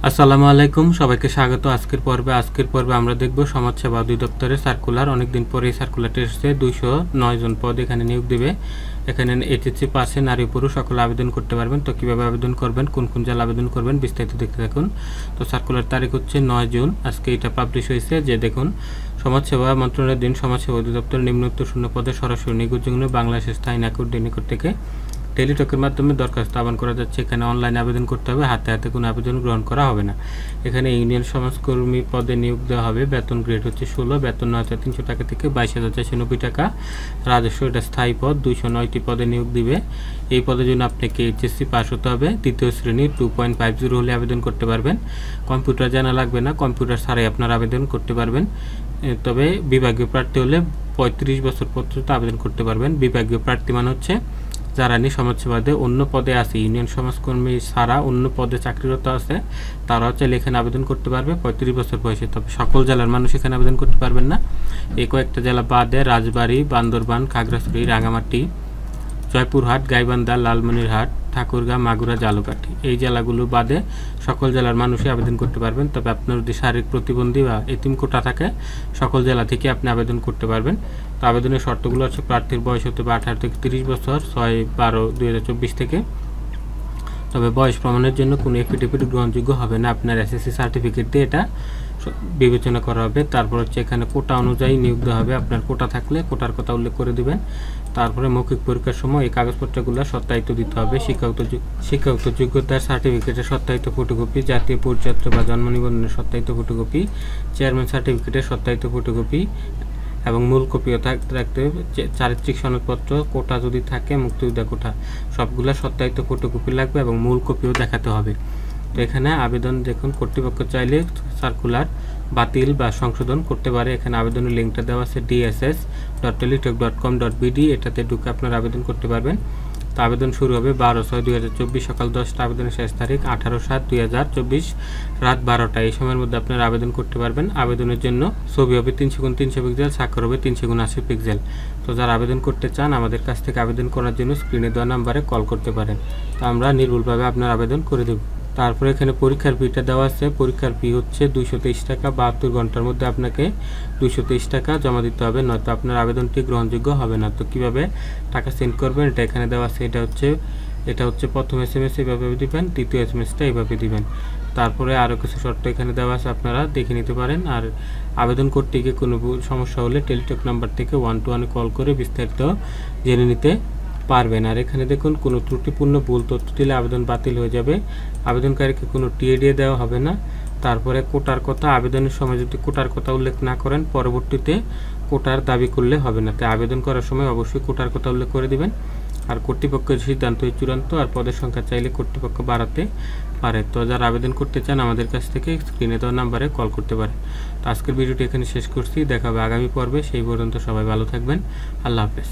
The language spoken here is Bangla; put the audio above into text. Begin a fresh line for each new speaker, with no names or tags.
আসসালামু আলাইকুম, সবাইকে স্বাগত। আজকের পর্বে আমরা দেখব সমাজসেবা অধিদপ্তরের সার্কুলার। অনেকদিন পরে এই সার্কুলারটি এসেছে। 209 জন পদ এখানে নিয়োগ দিবে। এখানে এইচএসসি পাশে নারী পুরুষ সকলে আবেদন করতে পারবেন। তো কীভাবে আবেদন করবেন, কোন কোন জেলা আবেদন করবেন, বিস্তারিত দেখতে থাকুন। তো সার্কুলার তারিখ হচ্ছে 9 জুন। আজকে এটা পাবলিশ হয়েছে। যে দেখুন, সমাজসেবা মন্ত্রণালয়ের দিন সমাজসেবা অধিদপ্তর নিম্নোক্ত শূন্য পদে সরাসরি নিয়োগের জন্য বাংলাদেশের স্থায়ী নিকট থেকে টেলিটকের মাধ্যমে দরখাস্ত আহ্বান করা যাচ্ছে। এখানে অনলাইনে আবেদন করতে হবে, হাতে হাতে কোনো আবেদন গ্রহণ করা হবে না। এখানে ইউনিয়ন সমাজকর্মী পদে নিয়োগ দেওয়া হবে। বেতন গ্রেড হচ্ছে 16, বেতন 9,300 টাকা থেকে 22,490 টাকা। রাজস্ব, এটা স্থায়ী পদ। 209টি পদে নিয়োগ দিবে। এই পদের জন্য আপনাকে এইচএসসি পাস হতে হবে। তৃতীয় শ্রেণীর 2.50 হলে আবেদন করতে পারবেন। কম্পিউটার জানা লাগবে না, কম্পিউটার ছাড়াই আপনারা আবেদন করতে পারবেন। তবে বিভাগীয় প্রার্থী হলে 35 বছর পর্যন্ত আবেদন করতে পারবেন। বিভাগীয় প্রার্থী মানে হচ্ছে যারা সমাজসেবাদে অন্য পদে আছে, ইউনিয়ন সমাজকর্মী ছাড়া অন্য পদে চাকরিরত আছে, তারাও চাইলে এখানে আবেদন করতে পারবে 35 বছর বয়সে। তবে সকল জেলার মানুষ এখানে আবেদন করতে পারবেন না। এই কয়েকটা জেলা বাদে রাজবাড়ী, বান্দরবান, খাগড়াছড়ি, রাঙামাটি, জয়পুরহাট, গাইবান্ধা, লালমনিরহাট, ঠাকুরগাঁ, মাগুরা, ঝালকাঠি, এই জেলাগুলো বাদে সকল জেলার মানুষই আবেদন করতে পারবেন। তবে আপনার যদি শারীরিক প্রতিবন্ধী বা এতিম কোটা থাকে, সকল জেলা থেকে আপনি আবেদন করতে পারবেন। তো আবেদনের শর্তগুলো হচ্ছে প্রার্থীর বয়স হতে হবে 18 থেকে 30 বছর, 6/12/2024 থেকে। তবে বয়স প্রমাণের জন্য কোনো এফিডেভিট গ্রহণযোগ্য হবে না। আপনার এসএসসি সার্টিফিকেট দিয়ে এটা বিবেচনা করা হবে। তারপর হচ্ছে এখানে কোটা অনুযায়ী নিয়োগ দেওয়া হবে। আপনার কোটা থাকলে কোটার কথা উল্লেখ করে দিবেন। তারপরে মৌখিক পরীক্ষার সময় এই কাগজপত্রগুলো সত্যায়িত দিতে হবে। শিক্ষাগত যোগ্যতার সার্টিফিকেটের সত্যায়িত ফটোকপি, জাতীয় পরিচয়পত্র বা জন্ম নিবন্ধনের সত্যায়িত ফটোকপি, চেয়ারম্যান সার্টিফিকেটের সত্যায়িত ফটোকপি এবং মূল কপিও রাখতে হবে। চারিত্রিক সনদপত্র, কোটা যদি থাকে, মুক্তিযোদ্ধা কোটা, সবগুলো সত্যায়িত ফটোকপি লাগবে এবং মূল কপিও দেখাতে হবে। তো এখানে আবেদন দেখুন, কর্তৃপক্ষ চাইলে সার্কুলার বাতিল বা সংশোধন করতে পারে। এখানে আবেদনের লিঙ্কটা দেওয়া আছে dss.teletalk.com.bd, এটাতে ঢুকে আপনারা আবেদন করতে পারবেন। তো আবেদন শুরু হবে 12/6/2024 সকাল 10টা। আবেদনের শেষ তারিখ 18/7/2024 রাত 12টা। এই সময়ের মধ্যে আপনারা আবেদন করতে পারবেন। আবেদনের জন্য ছবি হবে 300x300 পিক্সেল, স্বাক্ষর হবে 300x80 পিক্সেল। তো যারা আবেদন করতে চান আমাদের কাছ থেকে আবেদন করার জন্য স্ক্রিনে দেওয়া নাম্বারে কল করতে পারেন। তো আমরা নির্ভুলভাবে আপনার আবেদন করে দেব। তারপরে এখানে পরীক্ষার ফিটা দেওয়া আছে। পরীক্ষার ফি হচ্ছে 223 টাকা। 72 ঘন্টার মধ্যে আপনাকে 223 টাকা জমা দিতে হবে, নয়তো আপনার আবেদনটি গ্রহণযোগ্য হবে না। তো কীভাবে টাকা সেন্ড করবেন এটা এখানে দেওয়া আছে। এটা হচ্ছে প্রথম SMS এইভাবে দিবেন, দ্বিতীয় SMSটা এইভাবে দিবেন। তারপরে আরও কিছু শর্ত এখানে দেওয়া আছে, আপনারা দেখে নিতে পারেন। আর আবেদন করতে গিয়ে কোনো সমস্যা হলে টেলিটক নাম্বার থেকে 121 কল করে বিস্তারিত জেনে নিতে পারবেন। আর এখানে দেখুন, কোনো ত্রুটিপূর্ণ ভুল তথ্য দিলে আবেদন বাতিল হয়ে যাবে। আবেদনকারীকে কোনো টিএ দেওয়া হবে না। তারপরে কোটার কথা, আবেদনের সময় যদি কোটার কথা উল্লেখ না করেন, পরবর্তীতে কোটার দাবি করলে হবে না। তাই আবেদন করার সময় অবশ্যই কোটার কথা উল্লেখ করে দিবেন। আর কর্তৃপক্ষের সিদ্ধান্তই চূড়ান্ত। আর পদের সংখ্যা চাইলে কর্তৃপক্ষ বাড়াতে পারে। তো যারা আবেদন করতে চান আমাদের কাছ থেকে স্ক্রিনে দেওয়া নাম্বারে কল করতে পারে। তো আজকের ভিডিওটি এখানে শেষ করছি। দেখা হবে আগামী পর্বে। সেই পর্যন্ত সবাই ভালো থাকবেন। আল্লাহ হাফেজ।